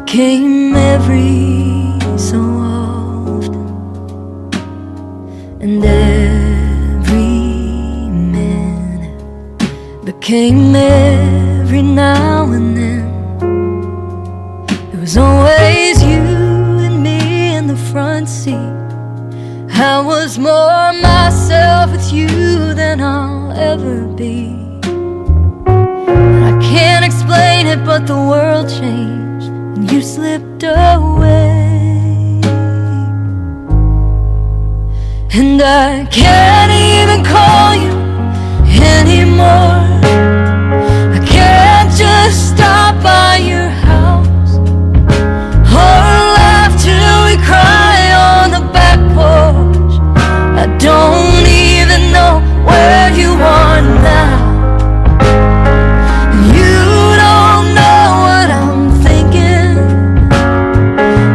came every so often, and every minute became every now and then. It was always you and me in the front seat. I was more myself with you than I'll ever be. I can't explain it, but the world changed and you slipped away. And I can't even call you anymore. I can't just stop by your house or laugh till we cry on the back porch. I don't even know where you are now. You don't know what I'm thinking,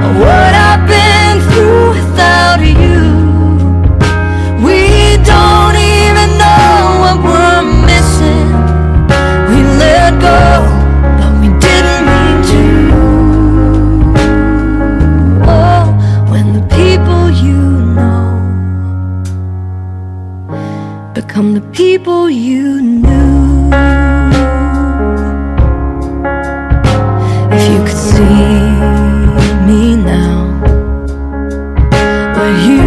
or what I've been through without you. We don't even know what we're missing. We let go, but we didn't mean to. Oh, when the people you know become the people you knew. If you could see me now, would you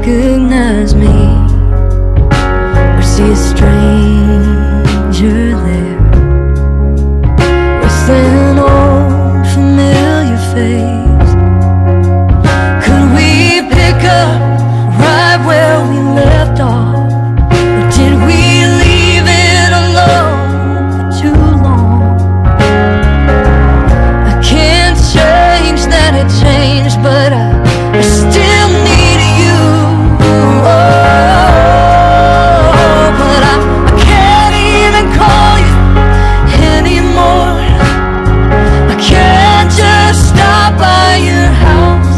recognize me, or see a stranger there with an old familiar face? Could we pick up right where we left off, or did we leave it alone for too long? I can't change that it changed, but I still need you. Oh, but I can't even call you anymore. I can't just stop by your house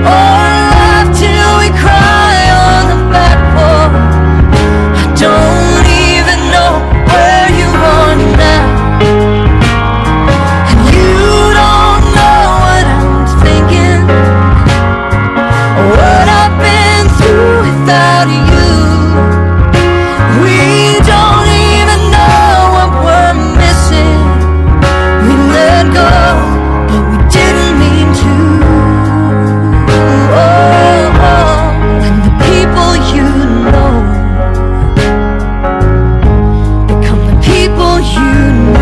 or laugh till we cry on the back porch. I don't even know where you are now, and you don't know what I'm thinking, or what I've been through without you. We don't even know what we're missing. We let go, but we didn't mean to. Oh, when the people you know become the people you knew.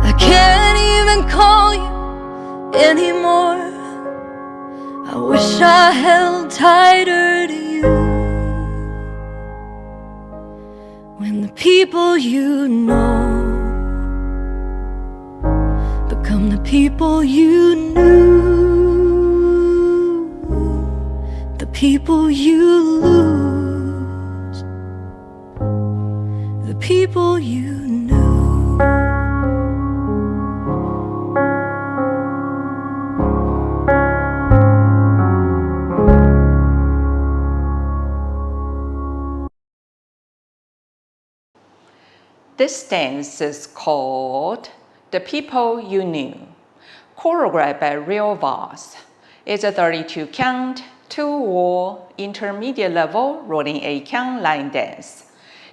I can't even call you anymore. I wish I held tighter to you. When the people you know become the people you knew, the people you lose, the people you knew. This dance is called The People You Knew, choreographed by Ria Vos. It's a 32 count, 2-wall, intermediate level rolling 8 count line dance.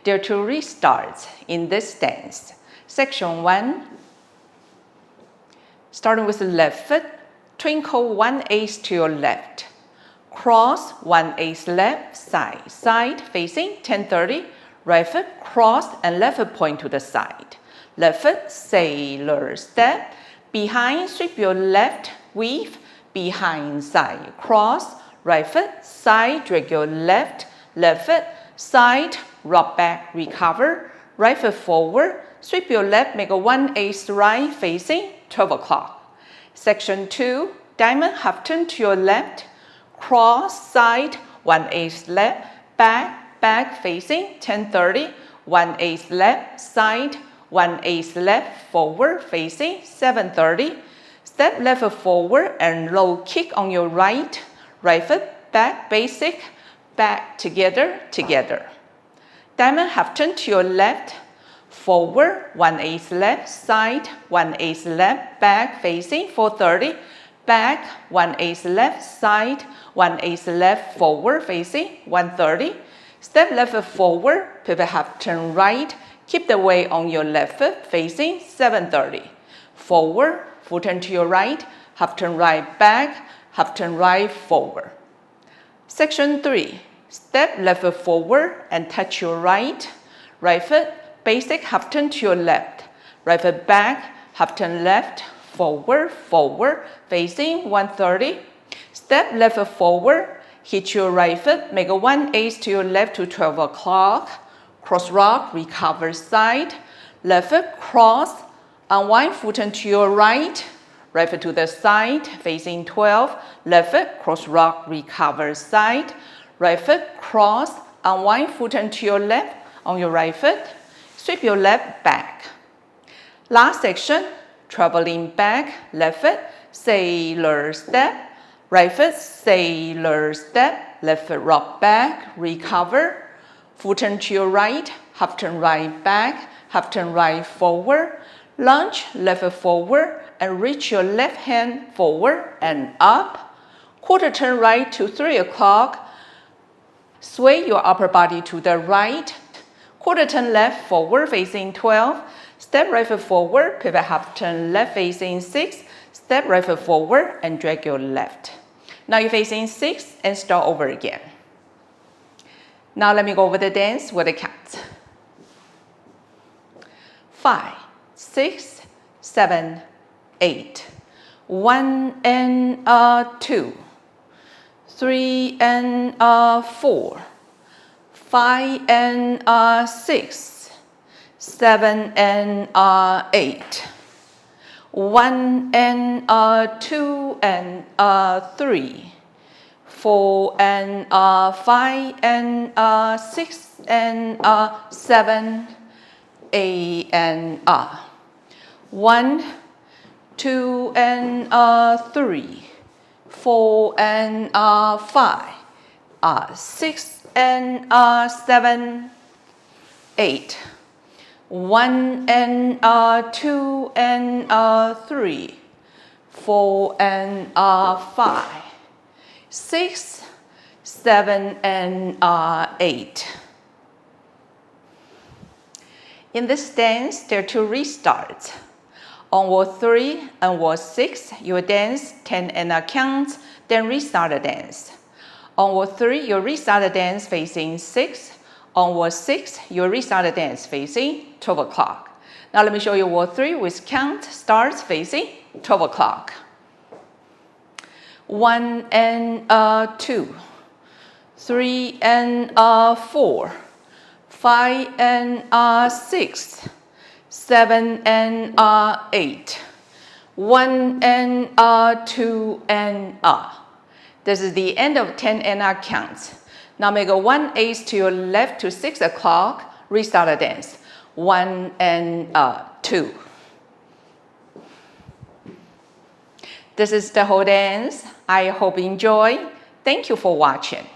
There are 2 restarts in this dance. Section 1, starting with the left foot, twinkle 1/8 to your left, cross 1/8 left, side, side, facing 10-30, right foot cross and left foot point to the side. Left foot sailor step, behind sweep your left, weave, behind side, cross, right foot side, drag your left, left foot side, rock back, recover, right foot forward, sweep your left, make a 1/8 right, facing 12 o'clock. Section 2, diamond half turn to your left, cross side, 1/8 left, back, back facing 10-30, 1/8 left, side, 1/8 left, forward facing 7:30, Step left foot forward and low kick on your right. Right foot back, basic, back, together, together. Diamond half turn to your left, forward, 1/8 left, side, 1/8 left, back, facing, 430, back, 1/8 left, side, 1/8 left, forward, facing, 130. Step left foot forward, pivot half turn right, keep the weight on your left foot, facing, 730. Forward, full turn to your right, half turn right, back, half turn right, forward. Section 3. Step left foot forward and touch your right. Right foot, basic, half turn to your left. Right foot back, half turn left, forward, forward, facing, 130. Step left foot forward, hit your right foot, make a 1/8 to your left to 12 o'clock. Cross rock, recover side. Left foot, cross, unwind, full turn to your right. Right foot to the side, facing 12. Left foot, cross rock, recover side. Right foot, cross, unwind, full turn to your left on your right foot. Sweep your left back. Last section, traveling back, left foot, sailor step. Right foot, sailor step. Left foot, rock back, recover. Full turn to your right, half turn right back, half turn right forward. Lunge, left foot forward, and reach your left hand forward and up. Quarter turn right to 3 o'clock. Sway your upper body to the right. Quarter turn left forward facing 12. Step right foot forward, pivot half turn left facing 6. Step right foot forward and drag your left. Now you're facing 6 and start over again. Now let me go over the dance with the count. 5, 6, 7, 8. 1 and 2. 3 and 4. 5 and 6. 7 and 8. 1 and 2 and 3. 4 and 5 and 6 and 7, 8 and 1, 2 and 3, 4 and 5, 6 and 7, 8. 1 and 2 and 3, 4 and 5, 6, 7 and 8. In this dance, there are 2 restarts. On wall 3 and wall 6, you will dance 10 and a count, then restart the dance. On wall 3, you restart the dance facing 6. On wall 6, you restart the dance facing 12 o'clock. Now let me show you wall 3 with count starts facing 12 o'clock. 1 and 2, 3 and 4, 5 and 6, 7 and 8, 1 and 2 and This is the end of 10 and counts. Now make a 1/8 to your left to 6 o'clock. Restart the dance. 1 and 2. This is the whole dance. I hope you enjoy. Thank you for watching.